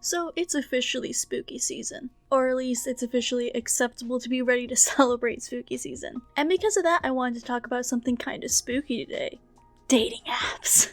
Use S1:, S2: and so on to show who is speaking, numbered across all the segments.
S1: So it's officially spooky season. Or at least it's officially acceptable to be ready to celebrate spooky season. And because of that, I wanted to talk about something kind of spooky today. Dating apps.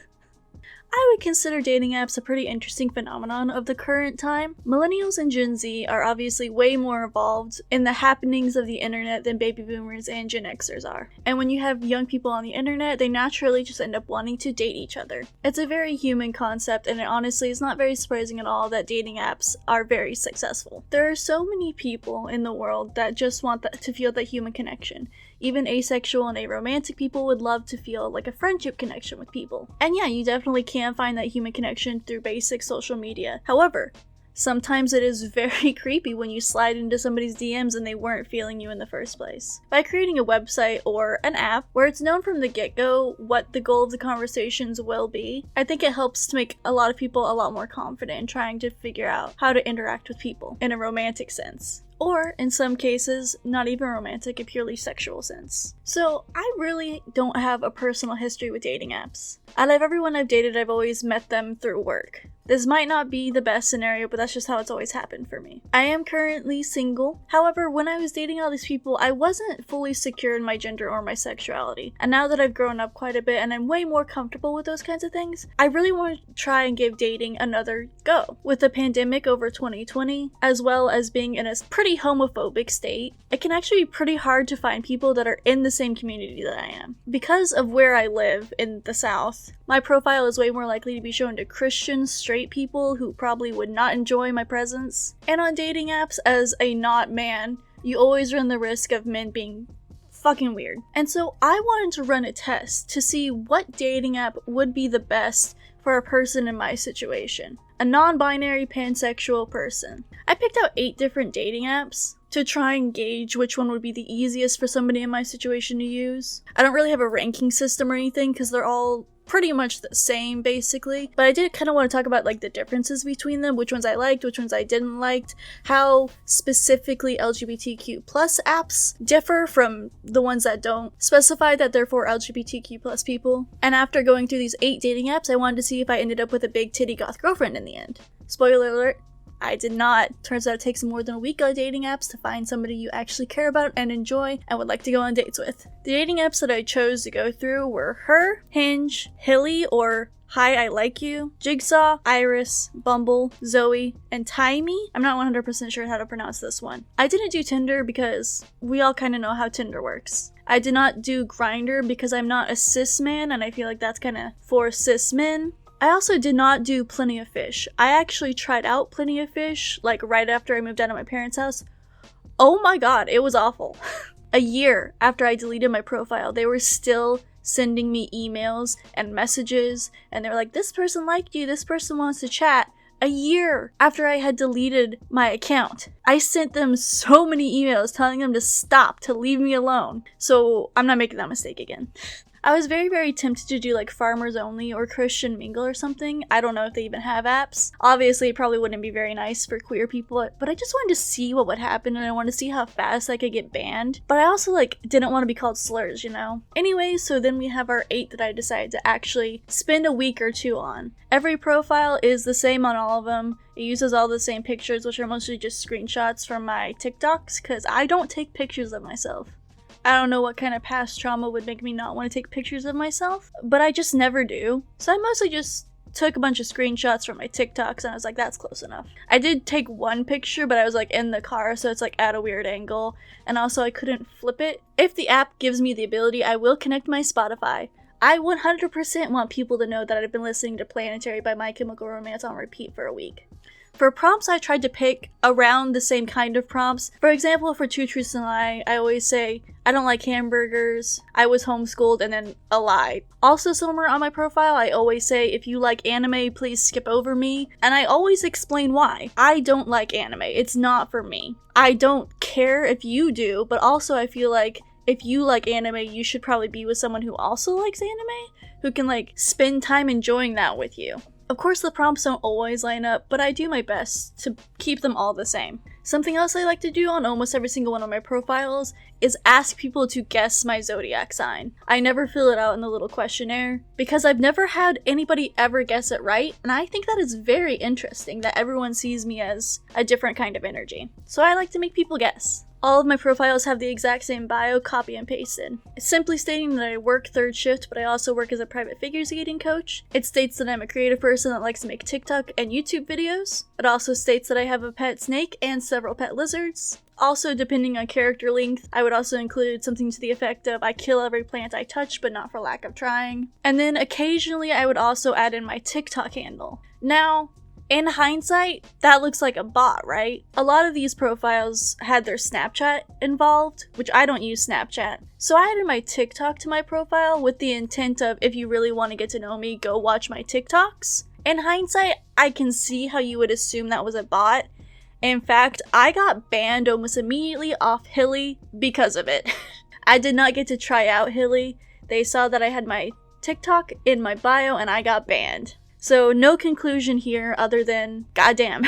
S1: I would consider dating apps a pretty interesting phenomenon of the current time. Millennials and Gen Z are obviously way more involved in the happenings of the internet than baby boomers and Gen Xers are. And when you have young people on the internet, they naturally just end up wanting to date each other. It's a very human concept, and it honestly is not very surprising at all that dating apps are very successful. There are so many people in the world that just want to feel that human connection. Even asexual and aromantic people would love to feel like a friendship connection with people. And yeah, you definitely can find that human connection through basic social media. However, sometimes it is very creepy when you slide into somebody's DMs and they weren't feeling you in the first place. By creating a website or an app where it's known from the get-go what the goal of the conversations will be, I think it helps to make a lot of people a lot more confident in trying to figure out how to interact with people in a romantic sense. Or, in some cases, not even romantic, a purely sexual sense. So, I really don't have a personal history with dating apps. Out of everyone I've dated, I've always met them through work. This might not be the best scenario, but that's just how it's always happened for me. I am currently single. However, when I was dating all these people, I wasn't fully secure in my gender or my sexuality. And now that I've grown up quite a bit and I'm way more comfortable with those kinds of things, I really want to try and give dating another go. With the pandemic over 2020, as well as being in a pretty homophobic state, it can actually be pretty hard to find people that are in the same community that I am. Because of where I live in the South, my profile is way more likely to be shown to Christian, straight people who probably would not enjoy my presence. And on dating apps, as a not man, you always run the risk of men being fucking weird. And so I wanted to run a test to see what dating app would be the best for a person in my situation. A non-binary pansexual person. I picked out 8 different dating apps to try and gauge which one would be the easiest for somebody in my situation to use. I don't really have a ranking system or anything because they're all pretty much the same basically, but I did kind of want to talk about like the differences between them, which ones I liked, which ones I didn't like, how specifically LGBTQ plus apps differ from the ones that don't specify that they're for LGBTQ plus people. And after going through these 8 dating apps, I wanted to see if I ended up with a big titty goth girlfriend in the end. Spoiler alert, I did not. Turns out it takes more than a week on dating apps to find somebody you actually care about and enjoy and would like to go on dates with. The dating apps that I chose to go through were Her, Hinge, H.I.L.Y or H.I.L.Y, Jigsaw, Iris, Bumble, Zoe, and Taimi. I'm not 100% sure how to pronounce this one. I didn't do Tinder because we all kind of know how Tinder works. I did not do Grindr because I'm not a cis man and I feel like that's kind of for cis men. I also did not do Plenty of Fish. I actually tried out Plenty of Fish, like right after I moved out of my parents' house. Oh my god, it was awful. A year after I deleted my profile, they were still sending me emails and messages, and they were like, this person liked you, this person wants to chat. A year after I had deleted my account, I sent them so many emails telling them to stop, to leave me alone. So I'm not making that mistake again. I was very, very tempted to do like Farmers Only or Christian Mingle or something. I don't know if they even have apps. Obviously, it probably wouldn't be very nice for queer people, but I just wanted to see what would happen and I wanted to see how fast I could get banned. But I also didn't want to be called slurs, you know? Anyway, so then we have our 8 that I decided to actually spend a week or 2 on. Every profile is the same on all of them. It uses all the same pictures, which are mostly just screenshots from my TikToks, because I don't take pictures of myself. I don't know what kind of past trauma would make me not want to take pictures of myself, but I just never do. So I mostly just took a bunch of screenshots from my TikToks and I was like, that's close enough. I did take one picture, but I was in the car, so it's at a weird angle, and also I couldn't flip it. If the app gives me the ability, I will connect my Spotify. I 100% want people to know that I've been listening to Planetary by My Chemical Romance on repeat for a week. For prompts, I tried to pick around the same kind of prompts. For example, for Two Truths and a Lie, I always say, I don't like hamburgers, I was homeschooled, and then a lie. Also somewhere on my profile, I always say, if you like anime, please skip over me. And I always explain why. I don't like anime. It's not for me. I don't care if you do, but also I feel like if you like anime, you should probably be with someone who also likes anime, who can spend time enjoying that with you. Of course, the prompts don't always line up, but I do my best to keep them all the same. Something else I like to do on almost every single one of my profiles is ask people to guess my zodiac sign. I never fill it out in the little questionnaire because I've never had anybody ever guess it right, and I think that is very interesting that everyone sees me as a different kind of energy. So I like to make people guess. All of my profiles have the exact same bio, copy and pasted. It's simply stating that I work third shift, but I also work as a private figure skating coach. It states that I'm a creative person that likes to make TikTok and YouTube videos. It also states that I have a pet snake and several pet lizards. Also, depending on character length, I would also include something to the effect of I kill every plant I touch, but not for lack of trying. And then occasionally I would also add in my TikTok handle. Now, in hindsight, that looks like a bot, right? A lot of these profiles had their Snapchat involved, which I don't use Snapchat. So I added my TikTok to my profile with the intent of, if you really want to get to know me, go watch my TikToks. In hindsight, I can see how you would assume that was a bot. In fact, I got banned almost immediately off H.I.L.Y because of it. I did not get to try out H.I.L.Y. They saw that I had my TikTok in my bio and I got banned. So no conclusion here other than, goddamn,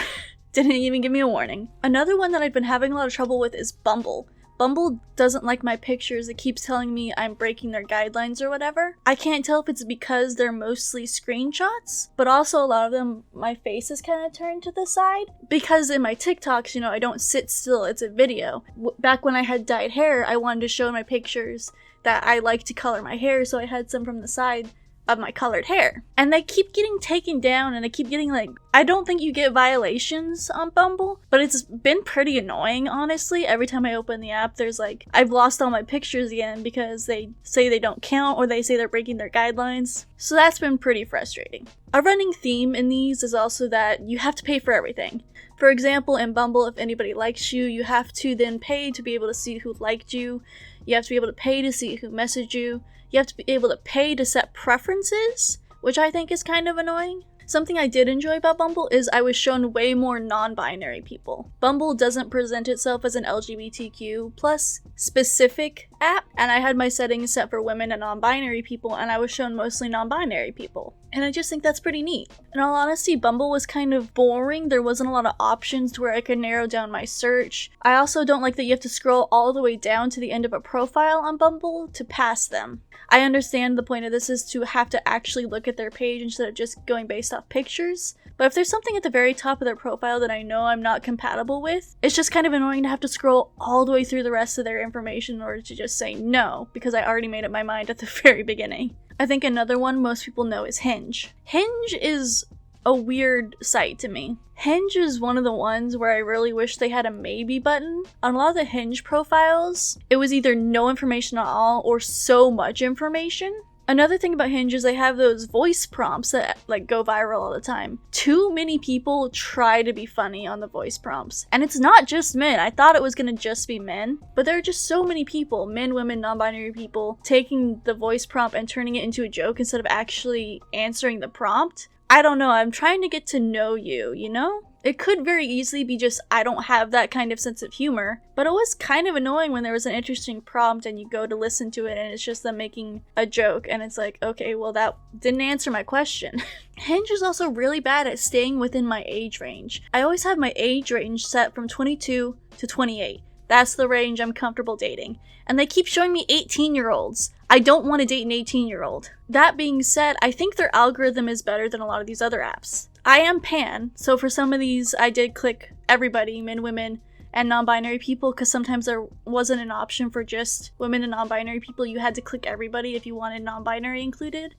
S1: didn't even give me a warning. Another one that I've been having a lot of trouble with is Bumble. Bumble doesn't like my pictures. It keeps telling me I'm breaking their guidelines or whatever. I can't tell if it's because they're mostly screenshots, but also a lot of them, my face is kind of turned to the side. Because in my TikToks, I don't sit still, it's a video. Back when I had dyed hair, I wanted to show my pictures that I like to color my hair, so I had some from the side of my colored hair. And they keep getting taken down, and I keep getting I don't think you get violations on Bumble, but it's been pretty annoying, honestly. Every time I open the app, there's I've lost all my pictures again because they say they don't count or they say they're breaking their guidelines. So that's been pretty frustrating. A running theme in these is also that you have to pay for everything. For example, in Bumble, if anybody likes you, you have to then pay to be able to see who liked you. You have to be able to pay to see who messaged you. You have to be able to pay to set preferences, which I think is kind of annoying. Something I did enjoy about Bumble is I was shown way more non-binary people. Bumble doesn't present itself as an LGBTQ plus specific app, and I had my settings set for women and non-binary people, and I was shown mostly non-binary people. And I just think that's pretty neat. In all honesty, Bumble was kind of boring. There wasn't a lot of options to where I could narrow down my search. I also don't like that you have to scroll all the way down to the end of a profile on Bumble to pass them. I understand the point of this is to have to actually look at their page instead of just going based off pictures. But if there's something at the very top of their profile that I know I'm not compatible with, it's just kind of annoying to have to scroll all the way through the rest of their information in order to just say no, because I already made up my mind at the very beginning. I think another one most people know is Hinge. Hinge is a weird site to me. Hinge is one of the ones where I really wish they had a maybe button. On a lot of the Hinge profiles, it was either no information at all or so much information. Another thing about Hinge is they have those voice prompts that go viral all the time. Too many people try to be funny on the voice prompts. And it's not just men. I thought it was gonna just be men, but there are just so many people, men, women, non-binary people, taking the voice prompt and turning it into a joke instead of actually answering the prompt. I don't know, I'm trying to get to know you, you know? It could very easily be just I don't have that kind of sense of humor, but it was kind of annoying when there was an interesting prompt and you go to listen to it and it's just them making a joke and it's like, okay, well that didn't answer my question. Hinge is also really bad at staying within my age range. I always have my age range set from 22 to 28. That's the range I'm comfortable dating. And they keep showing me 18-year-olds. I don't want to date an 18-year-old. That being said, I think their algorithm is better than a lot of these other apps. I am pan, so for some of these I did click everybody, men, women, and non-binary people, because sometimes there wasn't an option for just women and non-binary people. You had to click everybody if you wanted non-binary included.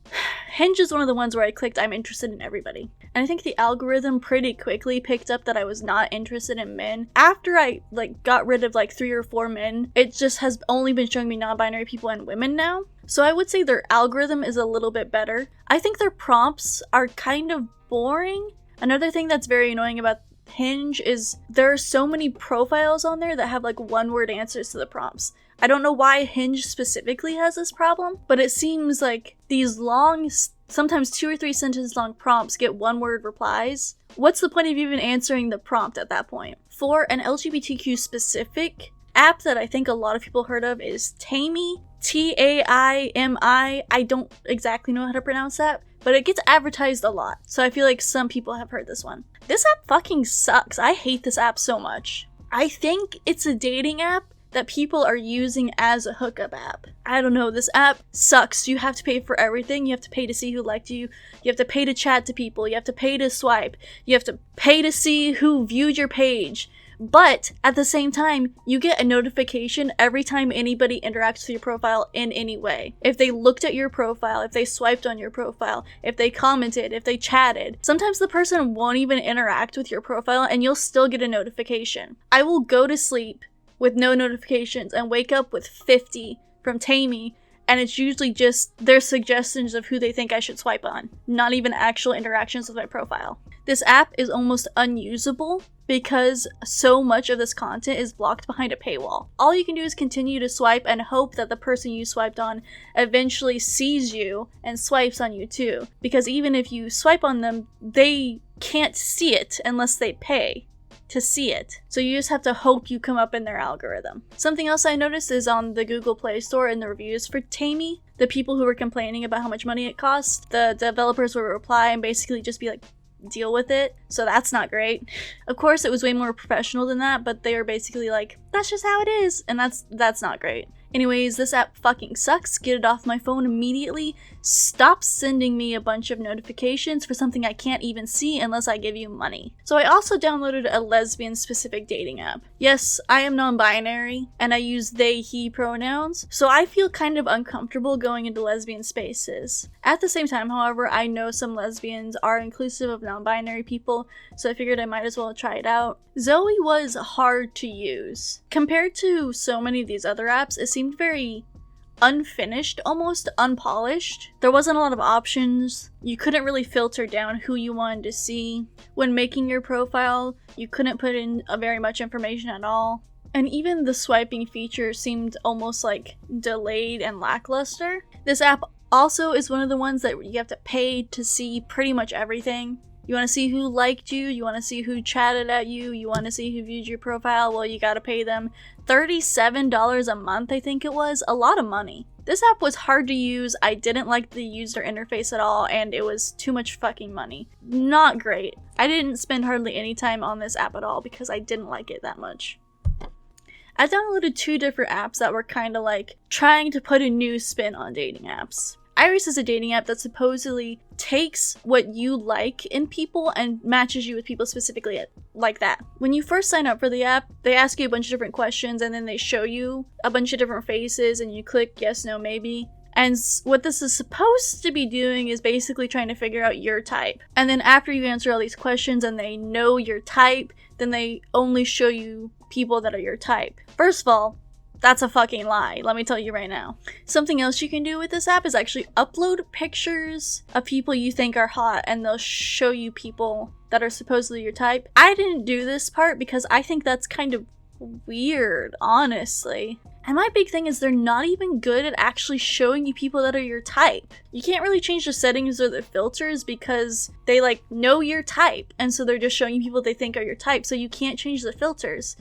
S1: Hinge is one of the ones where I clicked I'm interested in everybody. And I think the algorithm pretty quickly picked up that I was not interested in men. After I got rid of 3 or 4 men, it just has only been showing me non-binary people and women now. So I would say their algorithm is a little bit better. I think their prompts are kind of boring. Another thing that's very annoying about Hinge is there are so many profiles on there that have one-word answers to the prompts. I don't know why Hinge specifically has this problem, but it seems like these long, sometimes 2 or 3 sentence long prompts get one-word replies. What's the point of even answering the prompt at that point? For an LGBTQ specific app that I think a lot of people heard of is Taimi, Taimi. I don't exactly know how to pronounce that, but it gets advertised a lot, so I feel like some people have heard this one. This app fucking sucks. I hate this app so much. I think it's a dating app that people are using as a hookup app. I don't know, this app sucks. You have to pay for everything. You have to pay to see who liked you. You have to pay to chat to people. You have to pay to swipe. You have to pay to see who viewed your page. But at the same time, you get a notification every time anybody interacts with your profile in any way. If they looked at your profile, if they swiped on your profile, if they commented, if they chatted. Sometimes the person won't even interact with your profile and you'll still get a notification. I will go to sleep with no notifications and wake up with 50 from Taimi, and it's usually just their suggestions of who they think I should swipe on, not even actual interactions with my profile. This app is almost unusable because so much of this content is blocked behind a paywall. All you can do is continue to swipe and hope that the person you swiped on eventually sees you and swipes on you too, because even if you swipe on them, they can't see it unless they pay to see it. So you just have to hope you come up in their algorithm. Something else I noticed is on the Google Play Store in the reviews for Taimi, the people who were complaining about how much money it cost, the developers would reply and basically just be like, deal with it. So that's not great. Of course, it was way more professional than that, but they were basically like, that's just how it is, and that's not great. Anyways, this app fucking sucks. Get it off my phone immediately. Stop sending me a bunch of notifications for something I can't even see unless I give you money. So I also downloaded a lesbian-specific dating app. Yes, I am non-binary, and I use they, he pronouns, so I feel kind of uncomfortable going into lesbian spaces. At the same time, however, I know some lesbians are inclusive of non-binary people, so I figured I might as well try it out. Zoe was hard to use. Compared to so many of these other apps, it seemed very unfinished, almost unpolished. There wasn't a lot of options. You couldn't really filter down who you wanted to see. When making your profile, you couldn't put in very much information at all. And even the swiping feature seemed almost like delayed and lackluster. This app also is one of the ones that you have to pay to see pretty much everything. You want to see who liked you, you want to see who chatted at you, you want to see who viewed your profile, well, you gotta pay them $37 a month, I think it was. A lot of money. This app was hard to use, I didn't like the user interface at all, and it was too much fucking money. Not great. I didn't spend hardly any time on this app at all because I didn't like it that much. I downloaded 2 different apps that were kind of like trying to put a new spin on dating apps. Iris is a dating app that supposedly takes what you like in people and matches you with people specifically like that. When you first sign up for the app, they ask you a bunch of different questions and then they show you a bunch of different faces and you click yes, no, maybe. And what this is supposed to be doing is basically trying to figure out your type. And then after you answer all these questions and they know your type, then they only show you people that are your type. First of all, that's a fucking lie, let me tell you right now. Something else you can do with this app is actually upload pictures of people you think are hot and they'll show you people that are supposedly your type. I didn't do this part because I think that's kind of weird, honestly. And my big thing is they're not even good at actually showing you people that are your type. You can't really change the settings or the filters because they like know your type, and so they're just showing you people they think are your type, so you can't change the filters.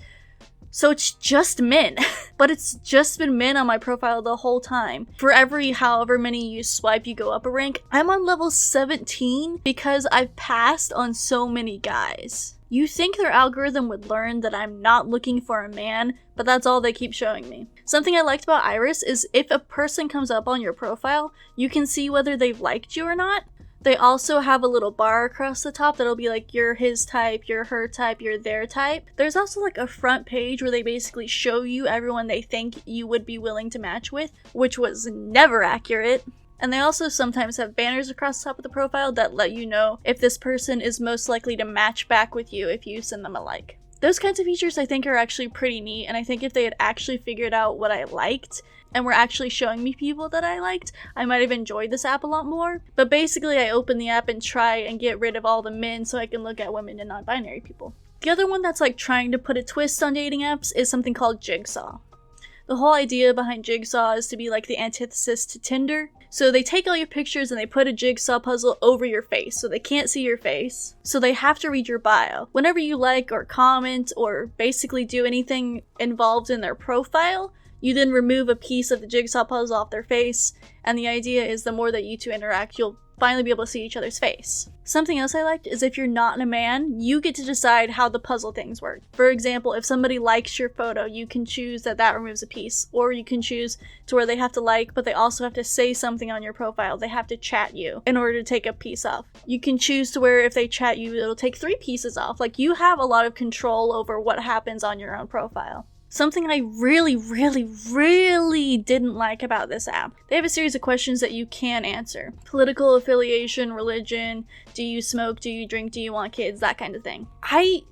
S1: So it's just men, but it's just been men on my profile the whole time. For every however many you swipe, you go up a rank. I'm on level 17 because I've passed on so many guys. You think their algorithm would learn that I'm not looking for a man, but that's all they keep showing me. Something I liked about Iris is if a person comes up on your profile, you can see whether they've liked you or not. They also have a little bar across the top that'll be like, you're his type, you're her type, you're their type. There's also like a front page where they basically show you everyone they think you would be willing to match with, which was never accurate. And they also sometimes have banners across the top of the profile that let you know if this person is most likely to match back with you if you send them a like. Those kinds of features I think are actually pretty neat, and I think if they had actually figured out what I liked and were actually showing me people that I liked, I might have enjoyed this app a lot more. But basically I open the app and try and get rid of all the men so I can look at women and non-binary people. The other one that's like trying to put a twist on dating apps is something called Jigsaw. The whole idea behind Jigsaw is to be like the antithesis to Tinder. So they take all your pictures and they put a jigsaw puzzle over your face, so they can't see your face. So they have to read your bio. Whenever you like or comment or basically do anything involved in their profile, you then remove a piece of the jigsaw puzzle off their face, and the idea is the more that you two interact, you'll finally be able to see each other's face. Something else I liked is if you're not a man, you get to decide how the puzzle things work. For example, if somebody likes your photo, you can choose that removes a piece. Or you can choose to where they have to like, but they also have to say something on your profile. They have to chat you in order to take a piece off. You can choose to where if they chat you, it'll take 3 pieces off. Like, you have a lot of control over what happens on your own profile. Something I really didn't like about this app. They have a series of questions that you can answer. Political affiliation, religion, do you smoke, do you drink, do you want kids, that kind of thing.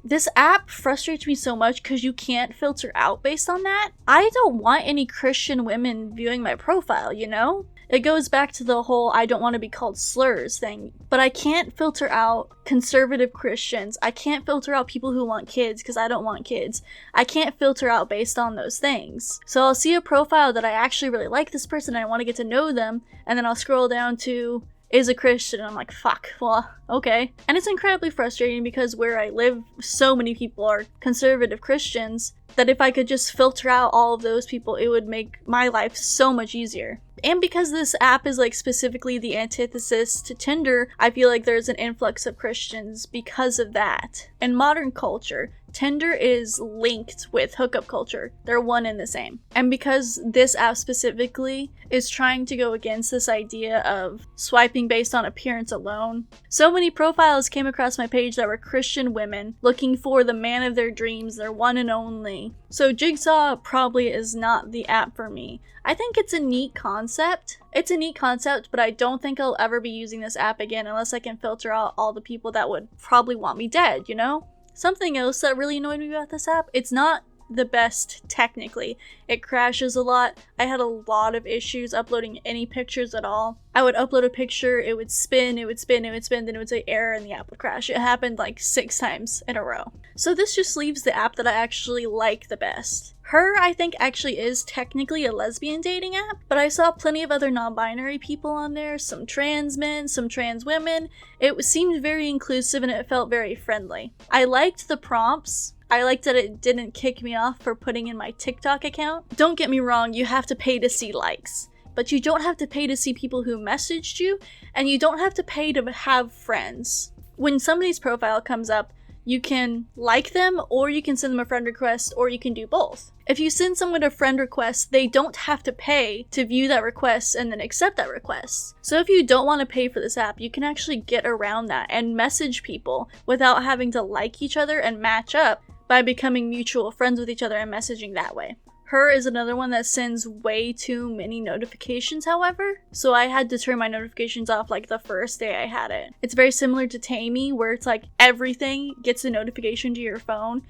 S1: This app frustrates me so much because you can't filter out based on that. I don't want any Christian women viewing my profile, you know? It goes back to the whole I don't want to be called slurs thing, but I can't filter out conservative Christians. I can't filter out people who want kids because I don't want kids. I can't filter out based on those things. So I'll see a profile that I actually really like this person and I want to get to know them, and then I'll scroll down to is a Christian, and I'm like, fuck, well, okay. And it's incredibly frustrating because where I live, so many people are conservative Christians that if I could just filter out all of those people, it would make my life so much easier. And because this app is like specifically the antithesis to Tinder, I feel like there's an influx of Christians because of that. In modern culture, Tinder is linked with hookup culture. They're one and the same. And because this app specifically is trying to go against this idea of swiping based on appearance alone, so many profiles came across my page that were Christian women looking for the man of their dreams, their one and only. So Jigsaw probably is not the app for me. I think it's a neat concept. It's a neat concept, but I don't think I'll ever be using this app again unless I can filter out all the people that would probably want me dead, you know? Something else that really annoyed me about this app, it's not the best technically. It crashes a lot. I had a lot of issues uploading any pictures at all. I would upload a picture, it would spin, then it would say error and the app would crash. It happened like 6 times in a row. So this just leaves the app that I actually like the best. Her, I think, actually is technically a lesbian dating app, but I saw plenty of other non-binary people on there, some trans men, some trans women. It seemed very inclusive and it felt very friendly. I liked the prompts. I liked that it didn't kick me off for putting in my TikTok account. Don't get me wrong, you have to pay to see likes, but you don't have to pay to see people who messaged you, and you don't have to pay to have friends. When somebody's profile comes up, you can like them, or you can send them a friend request, or you can do both. If you send someone a friend request, they don't have to pay to view that request and then accept that request. So if you don't want to pay for this app, you can actually get around that and message people without having to like each other and match up by becoming mutual friends with each other and messaging that way. Her is another one that sends way too many notifications, however, so I had to turn my notifications off like the first day I had it. It's very similar to Taimi, where it's like everything gets a notification to your phone,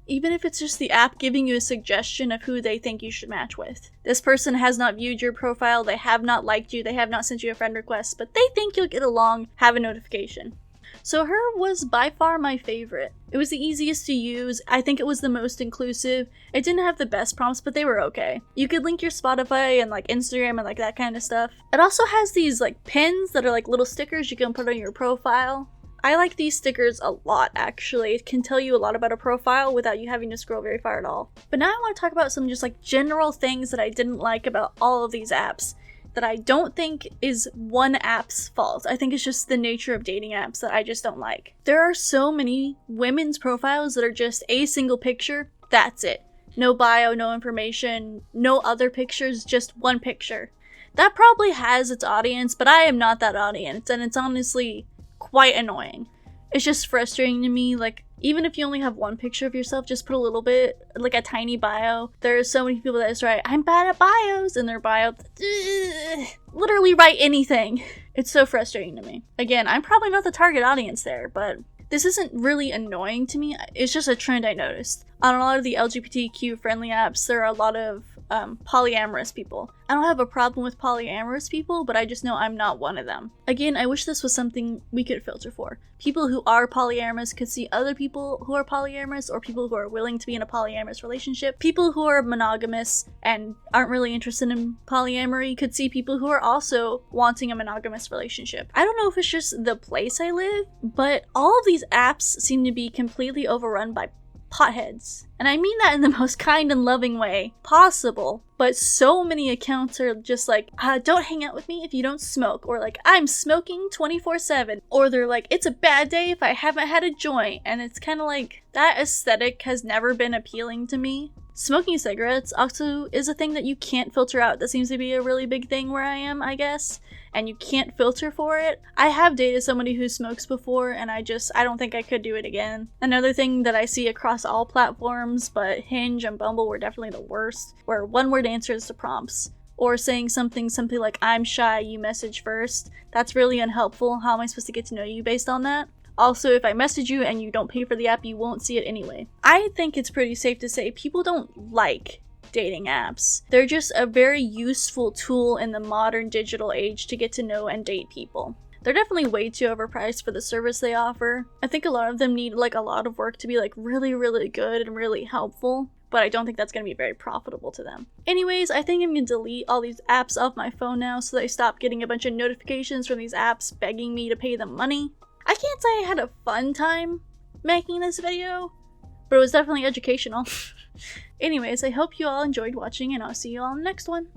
S1: even if it's just the app giving you a suggestion of who they think you should match with. This person has not viewed your profile, they have not liked you, they have not sent you a friend request, but they think you'll get along, have a notification. So her was by far my favorite. It was the easiest to use. I think it was the most inclusive. It didn't have the best prompts, but they were okay. You could link your Spotify and like Instagram and like that kind of stuff. It also has these like pins that are like little stickers you can put on your profile. I like these stickers a lot, actually. It can tell you a lot about a profile without you having to scroll very far at all. But now I want to talk about some just like general things that I didn't like about all of these apps that I don't think is one app's fault. I think it's just the nature of dating apps that I just don't like. There are so many women's profiles that are just a single picture. That's it. No bio, no information, no other pictures, just one picture. That probably has its audience, but I am not that audience, and it's honestly quite annoying. It's just frustrating to me, like, even if you only have one picture of yourself, just put a little bit, like a tiny bio. There are so many people that just write, I'm bad at bios, in their bio. Literally write anything. It's so frustrating to me. Again, I'm probably not the target audience there, but this isn't really annoying to me. It's just a trend I noticed. On a lot of the LGBTQ friendly apps, there are a lot of polyamorous people. I don't have a problem with polyamorous people, but I just know I'm not one of them. Again, I wish this was something we could filter for. People who are polyamorous could see other people who are polyamorous, or people who are willing to be in a polyamorous relationship. People who are monogamous and aren't really interested in polyamory could see people who are also wanting a monogamous relationship. I don't know if it's just the place I live, but all of these apps seem to be completely overrun by potheads. And I mean that in the most kind and loving way possible. But so many accounts are just like, don't hang out with me if you don't smoke, or like, I'm smoking 24/7, or they're like, it's a bad day if I haven't had a joint, and it's kind of like, that aesthetic has never been appealing to me. Smoking cigarettes also is a thing that you can't filter out. That seems to be a really big thing where I am, I guess. And you can't filter for it. I have dated somebody who smokes before, and I don't think I could do it again. Another thing that I see across all platforms, but Hinge and Bumble were definitely the worst, where one-word answers to prompts. Or saying something simply like, I'm shy, you message first. That's really unhelpful. How am I supposed to get to know you based on that? Also, if I message you and you don't pay for the app, you won't see it anyway. I think it's pretty safe to say people don't like dating apps. They're just a very useful tool in the modern digital age to get to know and date people. They're definitely way too overpriced for the service they offer. I think a lot of them need like a lot of work to be like really, really good and really helpful, but I don't think that's going to be very profitable to them. Anyways, I think I'm going to delete all these apps off my phone now so that I stop getting a bunch of notifications from these apps begging me to pay them money. I can't say I had a fun time making this video, but it was definitely educational. Anyways, I hope you all enjoyed watching, and I'll see you all in the next one.